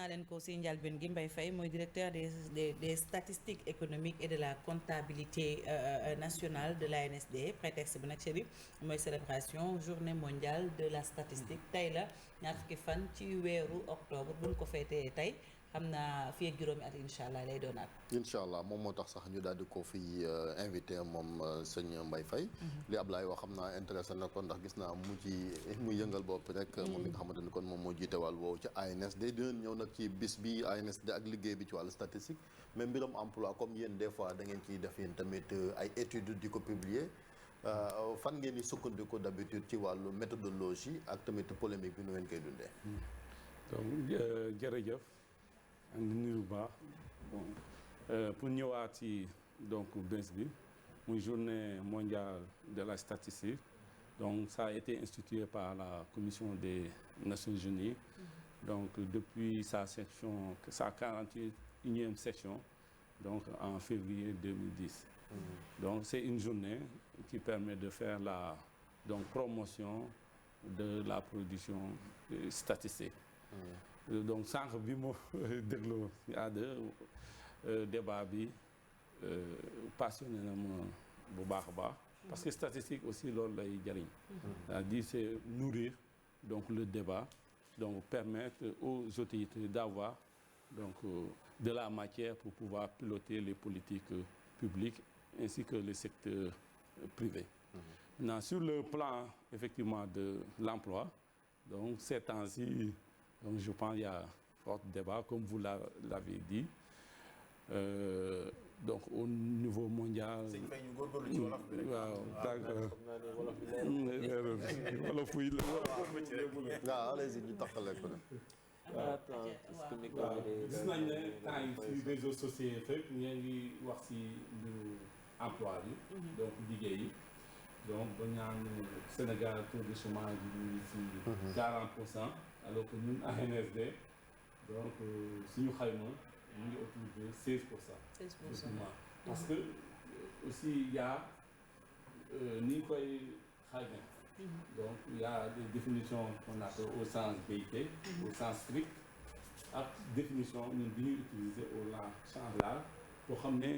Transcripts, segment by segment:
naa leen ko si njëlbéen gi Mbaye Faye mooy directeur des statistiques économiques et de la comptabilité nationale de l'ANSD. prétexte bi nag Chérif mooy célébration journée mondiale de la statistique tey la ñaar fukki fan ci weeru octobre buñ ko feetee tey xam naa fii ak juróomi at incha allah lay doonaat. incha allah moom moo tax sax ñu daal di ko fi invité moom sëñ Mbaye Faye. li Ablaye wax xam naa intéressé na ko ndax gis naa mu yëngal bopp rek. moom mi nga xamante ni kon moom moo jiite wàll woowu ci ANSD dinañ ñëw nag ci bis bi ANSD ak liggéey bi ci wàllu statistique mais mbiram emploi comme yéen des fois da ngeen ciy def yéen tamit ay études di ko publier. fan ngeen di sukkandiku d'habitude ci wàllu méthodologie ak tamit polémique bi nu ngeen koy dundee. donc jërëjëf. di nuyu bu baax bon pour ñëwaat ci donc bés bi muy journée mondiale de la statistique donc ça a été institué par la commission des Nations Unies donc depuis sa 41e section donc en février 2010 donc c'est une journée qui permet de faire la donc promotion de la production statistique. donc sànq bi ma dégloo débat bi passionné na ma bu baax a baax parce que statistique aussi loolu lay jariñ c'est-à-dire c'est nourrir donc le débat donc permettre aux autorités d'avoir donc de la matière pour pouvoir piloter les politiques publiques ainsi que le secteur privé. Maintenant sur le plan effectivement de l'emploi donc ces temps-ci donc je pense qu'il y a fort débat comme vous l'avez dit donc au niveau mondial. sëñ Faye ñu góorgóorlu ci wolof bi rek. waaw d'accord wolof yi la. waaw allez-y ñu taxalee ko gis nañ ne temps yi ci réseaux sociaux fépp ñu ngi wax ci mbiru emploi bi. donc liggéey yi. donc ba ñaan Sénégal taux de chômage bi ñu ngi ci 40%. alors que ñun ANSD donc suñu xayma ñu ngi autour de 16%. 16%. Parce que aussi il y a ni ñu koy xayma. donc il y a des définitions qu'on appelle au sens BIT. au sens strict ak définition ñun bi ñuy utiliser au champ large boo xam ne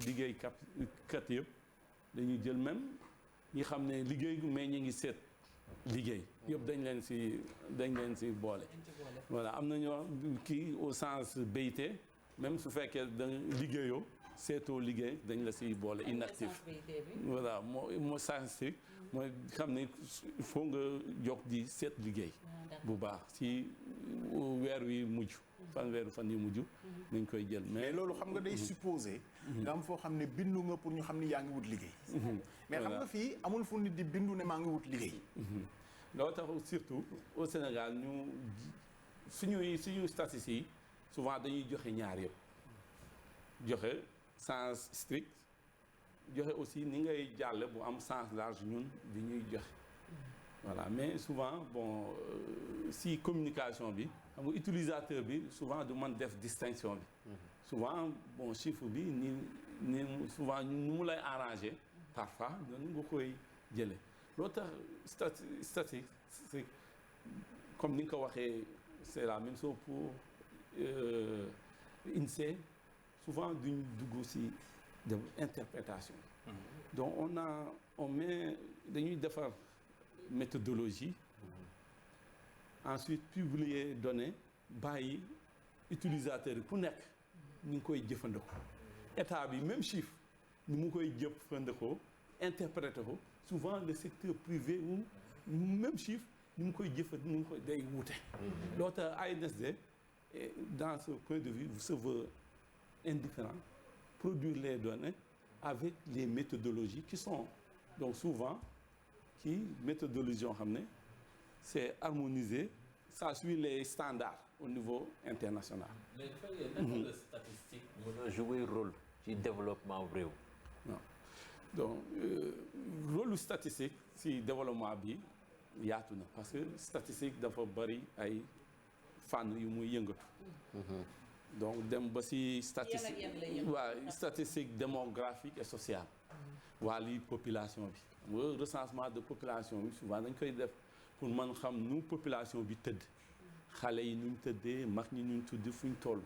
liggéeykat yëpp dañuy jël même ñi xam ne liggéey mais ñu ngi seet. liggéey yëpp dañ leen si boole voilà am na ñoo kii au sens BIT même su fekkee da liggéeyoo seetoo liggéey dañ la si boole inactif voilà moo sens mooy xam ne il faut nga jóg di seet liggéey bu baax si weer wi mujj fan yi mujj nañ koy jël mais loolu xam nga day supposé nga am foo xam ne bindu nga pour ñu xam ne yaa ngi wut liggéey mais xam nga fii amul fu nit di bindu ne maa ngi wut liggéey loolu tax surtout au Sénégal ñu suñu statistiques yi souvent dañuy joxe ñaar yëpp joxe sens strict joxe aussi ni ngay jàlle bu am sens large ñun bi ñuy joxe voilà mais souvent bon si communication bi xam nga utilisateur bi souvent du mën def distinction bi souvent bon chiffre bi ni souvent nu mu lay arranger parfois noonu nga koy jële loolu tax statistique c'est comme ni nga ko waxee c'est la même chose pour INSEE souvent duñ dugg ci de interprétation donc on met dañuy defar méthodologie ensuite publier données bàyyi utilisateur yi ku nekk ñu ngi koy jëfandikoo état bi même chiffre ni mu koy jëfandikoo interpréter ko souvent le secteur privé ou même chiffre ni mu koy jëfandikoo day wute loolu tax ANSD dans ce point de vue se veut indifférent produire les données avec les méthodologies qui sont donc souvent méthodologie yoo xam ne c'est harmonisé ça suit les standards au niveau international. mais naka la statistique mën a jouer rôle ci développement réew. non donc rôle statistique ci développement bi yaatu na parce que statistique dafa bari ay fànn yu muy yëngatu. donc dem ba ci statistique démographique et sociale. waa lii population bi. recensement de population bi souvent dañ koy def pour mën xam nu population bi tëdd. xale yi nu ñu tëddee mag ñi nu ñu tudd fu ñu toll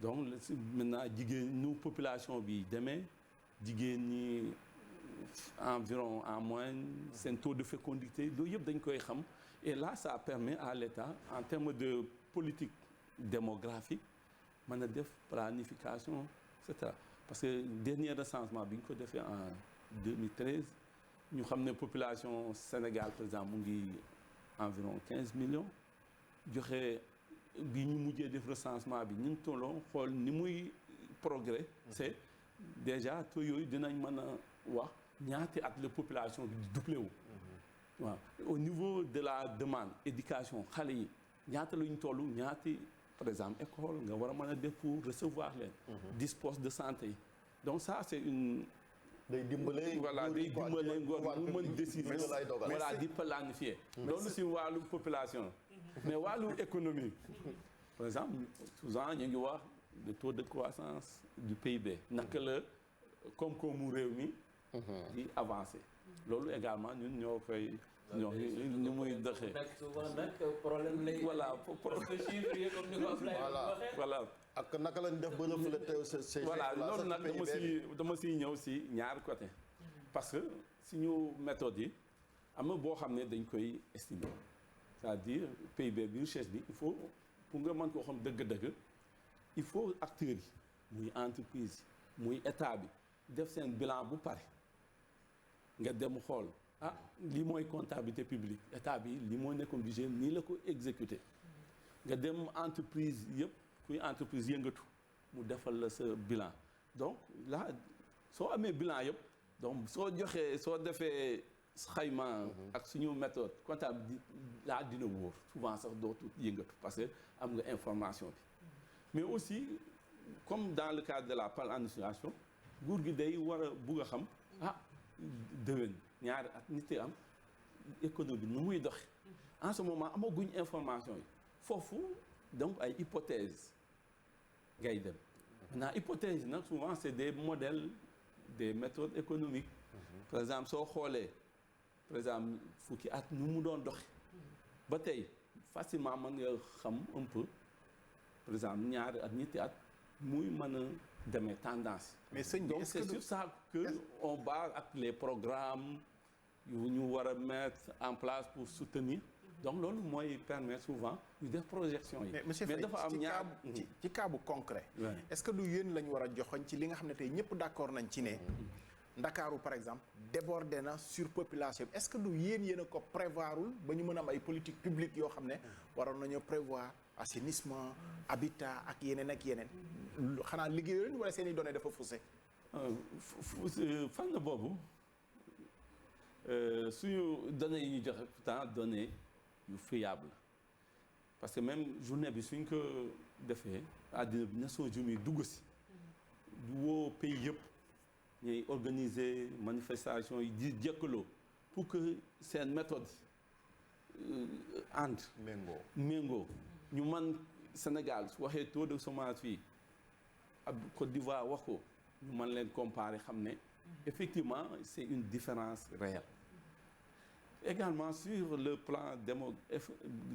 donc maintenant jigéen nu population bi demee jigéen ñi environ en moyenne seen taux de fécondité loolu yëpp dañ koy xam et là ça permet à l'État en termes de politique démographique mën a def planification et cetera parce que dernier recensement bi ñu ko defee en 2013 ñu xam ne population Sénégal par exemple mu ngi environ 15 millions joxe bi ñu mujjee def recensement bi ñu tolloo xool ni muy progrès c'est déjà taux yooyu dinañ mën a wax ñaati at la population bi di doublé wu waaw au niveau de la demande éducation xale yi ñaata la ñu toll ñaati par exemple école nga war a mën a def pour recevoir leen dispose de santé yi donc ça c'est une day dimbale voilà day dimbale ngor mu mën décision voilà di planifier loolu si wàllu population mais wàllu économie par exemple souvent ñu ngi wax le taux de croissance du PIB naka la koom-koomu réew mi di avancer loolu également ñun ñoo koy ñoo ñu muy doxee souvent nag problème lay voilà parce que chiffre yi comme ni ko Ablaye waxee voilà ak naka lañ def ba refléter ces voilà loolu nag dama si ñëw si ñaari côté parce que suñu méthode yi am na boo xam ne dañ koy estimer c'est-à-dire PIB bi richesse bi il faut pour nga mën koo xam dëgg-dëgg il faut acteurs yi muy entreprise muy état bi def seen bilan bu pare nga dem xool lii mooy comptabilité publique état bi lii moo nekkoon budget nii la ko exécuté nga dem entreprise yëpp kuy entreprise yëngatu mu defal la sa bilan donc là soo amee bilan yëpp donc soo defee xayma ak suñu méthode comptable laa dina wóor souvent sax dootu yëngatu parce que am nga information bi mais aussi comme dans le cadre de la planification nguur gi day war a bugg a xam déwén ñaari at nit am économie nu muy doxe en ce moment amaguñ information yi foofu donc ay hypothèses ngay dem maintenant hypothèse nag souvent c'est des modèles des méthodes économiques par exemple soo xoolee par exemple fukki at nu mu doon doxe ba tey facilement mën nga xam un peu par exemple ñaari at ñetti at muy mën a demee tendance mais sëñ bi donc c'est sur ça que on base ak les programmes yu ñu war a mettre en place pour soutenir donc loolu mooy permettre souvent ñu def projection yi. mais dafa am ñaar ci cas bu concret. est-ce que du yéen lañ war a joxoñ ci li nga xam ne tey ñëpp d'accord nañ ci ne. Ndakaaru par exemple débordé na surpopulation est-ce que du yéen a ko prévoirul ba ñu mën a am ay politiques publiques yoo xam ne waroon nañoo prévoir assainissement habitat ak yeneen xanaa liggéey leen wala seen i données dafa faussé. fànn boobu suñu données yi ñu joxe pourtant données yu fiable parce que même journée bi suñ ko defee àddina bi Nations Unies dugg si du woo pays yëpp ñuy organiser manifestation yi di jëkkaloo pour que seen méthode ànd méngoo ñu man Sénégal su waxee taux de chômage fii ak Côte d'Ivoire wax ko ñu mën leen comparer xam ne effectivement c'est une différence réelle également sur le plan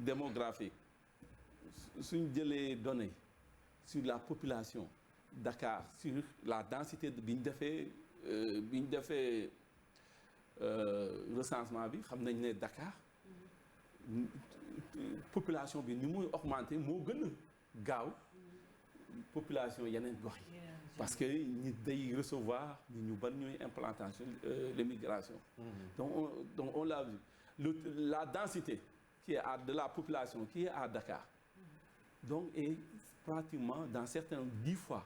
démographique suñ jëlee données sur la population Dakar sur la densité bi ñu defee recensement bi xam nañ ne Dakar population bi ni muy augmenter moo gën a gaaw population yeneen gox yi parce que ñi day recevoir ñu bari ñooy implantation l'immigration donc on l'a vu la densité qui est de la population qui est à Dakar donc est pratiquement dans certains 10 fois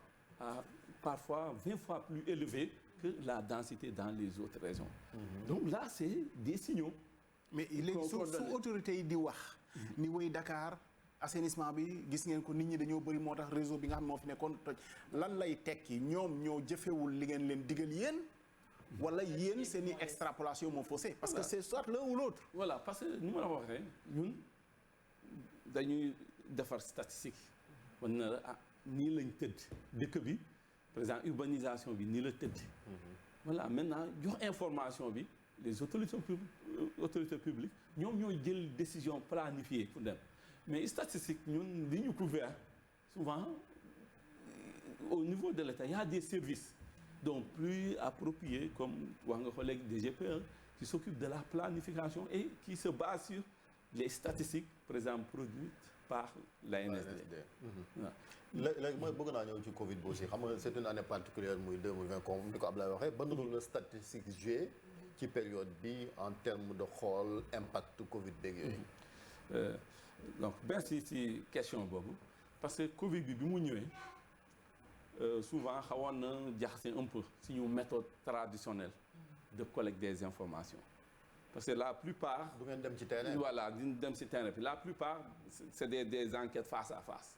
parfois 20 fois plus élevée que la densité dans les autres régions donc là c'est des signaux mais léegi su autorités yi di wax ni woy Dakar assainissement bi gis ngeen ko nit ñi dañoo bëri moo tax réseau bi nga xam moo fi nekkoon toj lan lay tekki ñoom ñoo jëfewul li ngeen leen digal yéen wala yéen seen i extrapolation moo faussé parce que c'est soit l'un ou l'autre voilà parce que ni ma la waxee ñun dañuy defar statistique wan na la nii lañ tëdd dëkk bi par exemple urbanisation bi nii la tëdd voilà maintenant jox information bi les autorités publiques ñoom ñooy jël décision planifiée pour dem mais statistique ñun li ñu couvert souvent au niveau de l'État il y a des services donc plus appropriés comme wax nga ko léegi DGPE qui s'occupe de la planification et qui se base sur les statistiques par exemple produites par l'ANSD. léegi mooy bëgg naa ñëw ci Covid bi aussi xam nga c'est une année particulière muy 2020 comme ni ko Ablaye waxee ban rôle la statistique joué ci période bi en termes de xool impact Covid beeg yooyu. donc merci ci question boobu parce que Covid bi mu ñëwee souvent xawoon na jaxase un peu suñu méthode traditionnelle de collecte des informations. Parce que la plupart. du ngeen dem ci terrain. voilà di dem ci terrain bi la plupart c'est des enquêtes face à face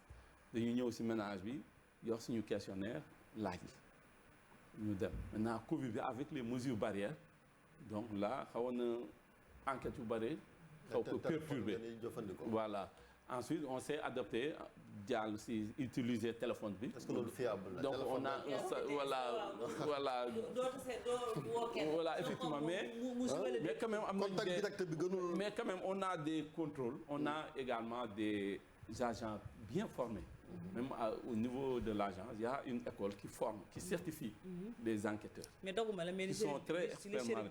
dañuy ñëw ci ménage bi yor suñu questionnaire laaj yi ñu dem maintenant Covid bi avec les mesures barrières donc là xawoon na enquête yu bëri. xaw ko perturbé voilà ensuite on s'est adapté jàll ci utiliser téléphone bi. est-ce que loolu fiable la donc on a voilà. voilà effectivement mais quand même am nañu contact direct bi gënul. mais quand même on a des contrôles on a également des agents bien formés. Même au niveau de l'agence, il y a une école qui forme, qui certifie les enquêteurs. Mais donc, ils sont très extrêmement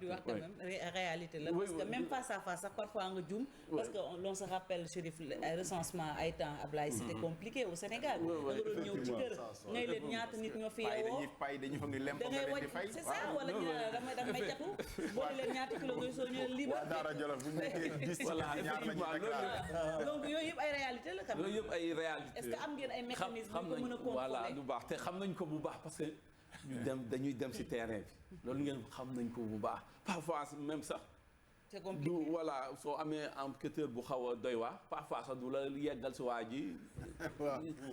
réalité là, parce que même face à face, parfois on zoom, parce que l'on se rappelle, Chérif, le recensement à étant Ablaye, c'était compliqué au Sénégal. C'est ça, donc il y a une réalité là quand même. Est-ce que am ngeen ay mécanismes yu ko mën a contrôler voilà du baax te xam nañ ko bu baax parce que dañuy dem ci terrain bi loolu ngeen xam nañ ko bu baax parfois même sax c'est compliqué du voilà soo amee enquêteur bu xaw a doy waar parfois sax du la yeggal ci waa ji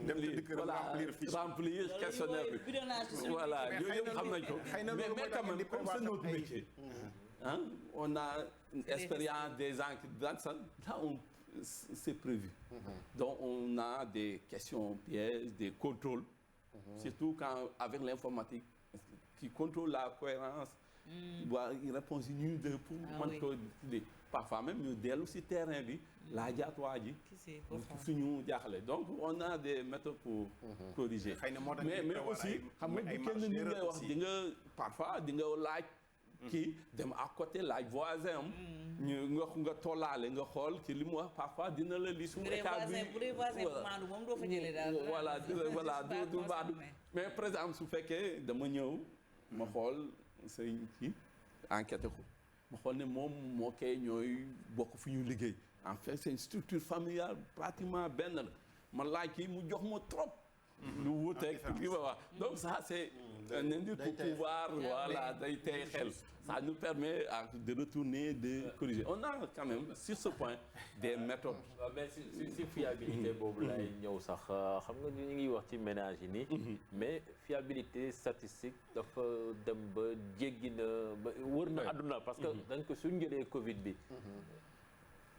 dem di remplir questionnaire bi voilà yooyu yëpp xam nañ ko mais quand même comme c'est notre métier hein on a une expérience des enquêtes dans ça là c'est prévu. Donc on a des questions pièges, des contrôles, surtout quand avec l'informatique qui contrôle la cohérence, il répond une de pour parfois même ñu dellu ci terrain bi laa jaatuwaa ji suñu jaaxle donc on a des méthodes pour corriger mais aussi xam nga du kenn ni ngay wax di nga parfois di nga laaj kii dem à côté laaj voisin am ñu nga tollaale nga xool ci li mu wax parfois dina la li suñu état bi bu dee voisin bu maandu moom doo fa jëlee daal voilà du baadu mais par exemple su fekkee dama ñëw ma xool sëñ kii enquêté ko ma xool ne moom moo koy ñooy bokk fi ñu liggéey en fait c'est une structure familiale pratiquement benn la ma laaj kii mu jox ma trop lu wuteeg li ma wax donc ça c'est un indice pour pouvoir voilà day tey xel ça nous permet de retourner de corriger on a quand même sur ce point des méthodes. mais si fiabilité boobu lay ñëw sax xam nga ñu ngi wax ci ménage yi nii. mais fiabilité statistique dafa dem ba jéggi na ba wër na àdduna parce que dañ ko suñ jëlee Covid bi.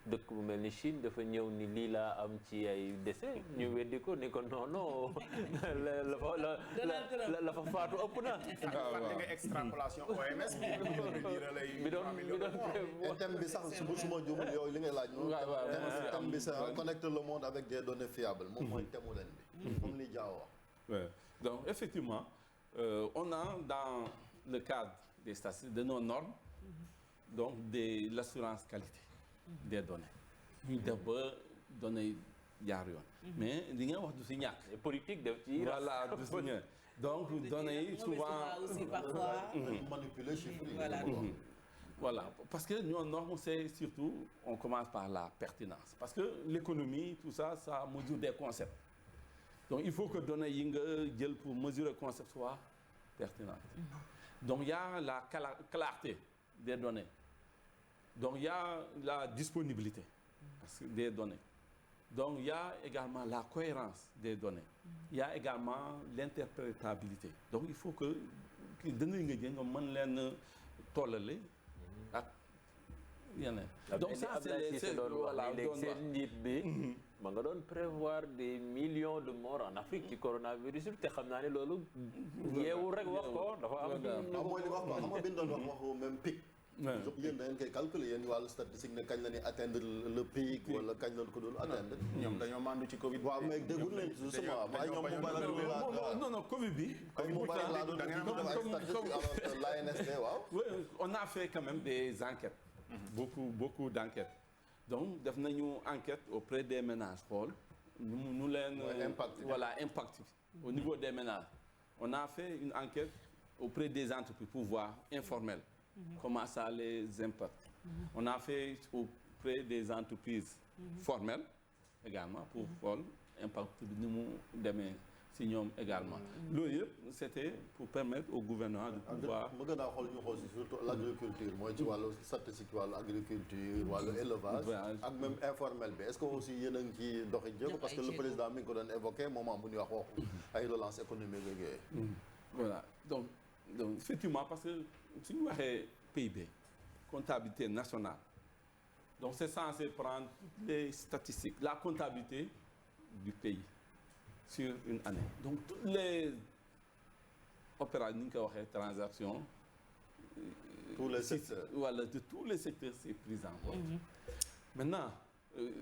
dëkk bu mel ni Chine dafa ñëw ni lii laa am ci ay décès ñu weddi ko ni ko non la fa faatu ëpp na. waaw nga extrapolation OMS bi doon thème bi sax su ma juumul yow li ngay laaj. thème bi c'est connecter le monde avec des données fiables moom mooy thème ren bi. comme li Diaw wax. donc effectivement on a dans le cadre des statistiques de nos normes donc de l'assurance qualité. Des données ñu def ba données jaar yoon mais li nga wax du si ñàkk politique def ci voilà du si ñàkk donc données yi souvent aussi parfois manipuler chiffres voilà parce que nos normes c'est surtout on commence par la pertinence parce que l'économie tout ça mesure des concepts donc il faut que données yi nga jël pour mesurer concept soit pertinente donc il y a la clarté des données. Donc il y a la disponibilité parce que des données. Donc il y a également la cohérence des données. Il y a également l'interprétabilité. Donc il faut que données nga jël nga mën leen tollale ak yeneen. Donc ça c'est voilà seen njiit bi ma nga doon prévoir des millions de morts en Afrique ci coronavirus te xam naa ne loolu yeewul rek wax ko dafa am. mooy li wax ko xam nga bi ñu doon wax waxu même pic. yéen da ngeen koy calculer yéen wàllu statistique ne kañ la ñuy atteindre le pic wala kañ la ko dul atteindre. ñoom dañoo mandu ci Covid. waaw mais déggul leen justement ay ñoom non Covid bi. l'ANSD waaw. On a fait quand même des enquêtes. Beaucoup d'enquêtes. Donc def nañu enquête auprès des ménages xool nu leen. impact au niveau des ménages. On a fait une enquête auprès des entreprises pour voir informelles. Comment ça les impacte. On a fait auprès des entreprises formelles également pour xool impact bi ni mu demee si ñoom également. loolu yëpp c'était pour permettre au gouvernement de pouvoir. ma gën a xool ñu xool si surtout l'agriculture mooy ci wàllu statistique wàllu agriculture wàllu élevage. ak même informel bi est-ce que aussi yéen a ngi ci doxi jéego parce que le président mi ngi ko doon évoqué moment bu ñuy wax waxu ay relance économique ak yooyu. voilà donc effectivement parce que suñu waxee PIB comptabilité nationale donc c'est censé prendre toutes les statistiques la comptabilité du pays sur une année donc toutes les opérations ni ñu ko waxee transactions tous les secteurs voilà de tous les secteurs c'est pris en compte maintenant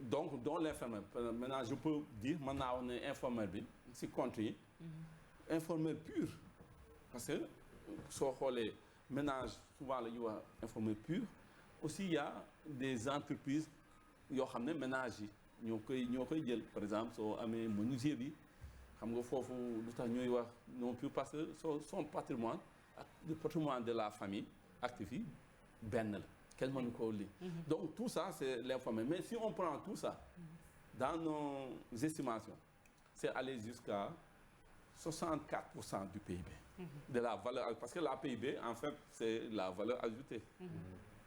donc dans l'informel maintenant je peux dire mën naa wax ne informel bi si compte yi informel pur parce que soo xoolee ménage souvent la ñuy wax informel pur aussi il y a des entreprises yoo xam ne ménage yi ñoo koy jël par exemple soo amee menuisier bi xam nga foofu lu tax ñuy wax non plus parce que son patrimoine ak le patrimoine de la famille actif yi benn la kenn mënu koo lii donc tout ça c'est l'informel mais si on prend tout ça dans nos estimations c'est aller jusqu'à 64% du PIB de la valeur parce que la PIB en fait c'est la valeur ajoutée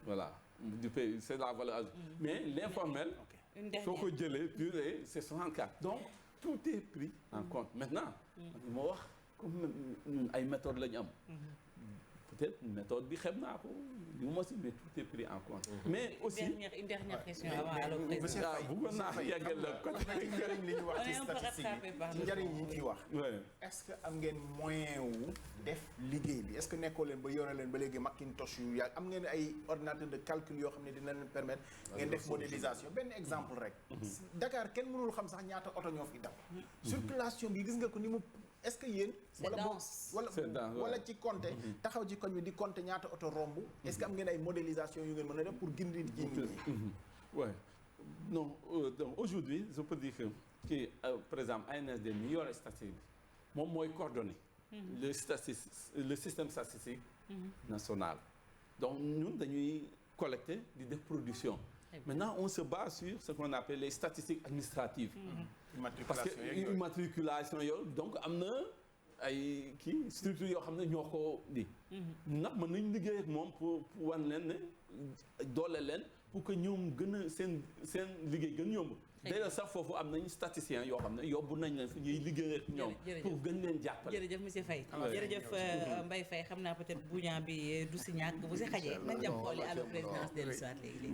voilà du PIB c'est la valeur ajoutée mais l'informel soo ko jëlee purée c'est 64 donc tout est pris en compte maintenant moo wax comme ñun ay méthodes la ñu am peut-être méthode bi xam naa ko li ma si mais tout est pris en compte mais aussi une dernière question avant monsieur Faye bëggoon naa yeggal la côté njëriñ li ñu wax ci statistique yi ci njëriñ yi ciy wax est-ce que am ngeen moyen wu def liggéey bi est-ce que nekkoo leen ba yore leen ba léegi Macintosh yu yàgg am ngeen ay ordinateur de calcul yoo xam ne dina leen permettre ngeen def modélisation benn exemple rek Dakar kenn mënul xam sax ñaata oto ñoo fi daw circulation bi gis nga ko ni mu est-ce que yéen wala ci compter taxaw ci koñ bi di compter ñaata oto romb est-ce que am ngeen ay modélisation yu ngeen mën a def pour gindi ji nit ñi ouais non donc aujourd'hui je peux dire que par exemple ANSD mi yore statistique bi moom mooy coordonner le système statistique national donc ñun dañuy collecter di def production maintenant on se base sur ce qu'on appelle les statistiques administratives parce que immatriculation yooyu donc am na ay structure yoo xam ne ñoo ko di nag mën nañ liggéey ak moom pour wan leen ne doole leen pour que ñoom gën a seen liggéey gën yomb d'ailleurs sax foofu am nañ statisticiens yoo xam ne yóbbu nañ leen fi ñuy liggéey ak ñoom pour gën leen jàppale jërëjëf monsieur Faye jërëjëf Mbaye Faye xam naa peut-être buñaa bi du si ñàkk bu si xajee nañ dem xooli àllu présidence dellu soit léegi